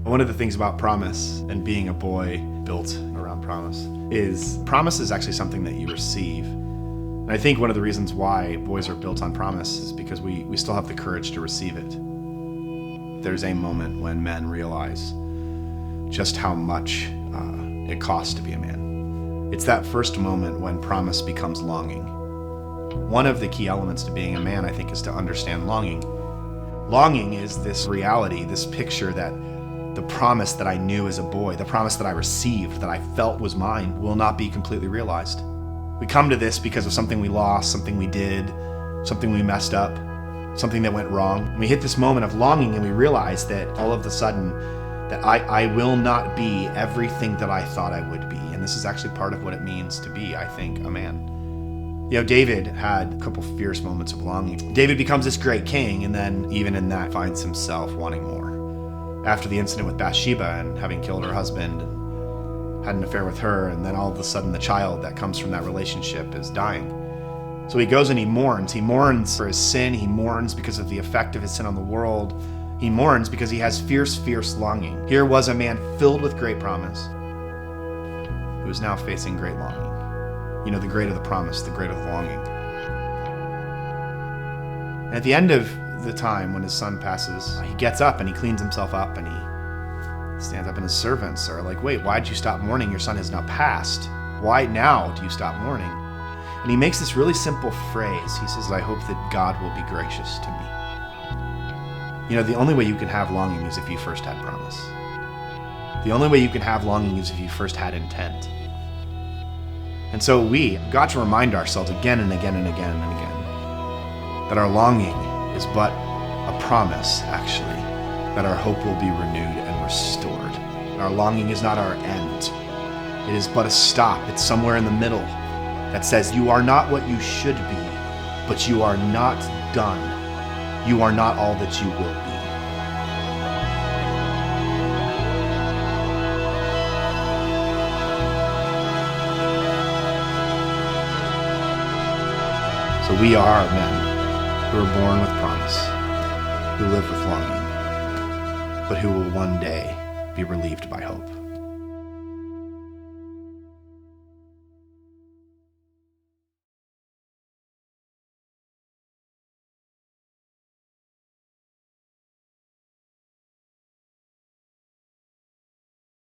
One of the things about promise and being a boy built around promise is actually something that you receive. And I think one of the reasons why boys are built on promise is because we still have the courage to receive it. There's a moment when men realize just how much it costs to be a man. It's that first moment when promise becomes longing. One of the key elements to being a man, I think, is to understand longing. Longing is this reality, this picture that the promise that I knew as a boy, the promise that I received, that I felt was mine, will not be completely realized. We come to this because of something we lost, something we did, something we messed up, something that went wrong. We hit this moment of longing and we realize that all of a sudden that I will not be everything that I thought I would be. And this is actually part of what it means to be, I think, a man. You know, David had a couple fierce moments of longing. David becomes this great king, and then even in that finds himself wanting more. After the incident with Bathsheba and having killed her husband and had an affair with her, and then all of a sudden the child that comes from that relationship is dying. So he goes and he mourns. He mourns for his sin. He mourns because of the effect of his sin on the world. He mourns because he has fierce, fierce longing. Here was a man filled with great promise who is now facing great longing. You know, the greater the promise, the greater the longing. And at the end of the time when his son passes, he gets up and he cleans himself up and he stands up, and his servants are like, wait, why'd you stop mourning? Your son has now passed. Why now do you stop mourning? And he makes this really simple phrase. He says, I hope that God will be gracious to me. You know, the only way you can have longing is if you first had promise. The only way you can have longing is if you first had intent. And so we got to remind ourselves again and again and again and again that our longing is but a promise, actually, that our hope will be renewed and restored. Our longing is not our end. It is but a stop. It's somewhere in the middle that says you are not what you should be, but you are not done. You are not all that you will be. So we are men who are born with promise, who live with longing, but who will one day be relieved by hope.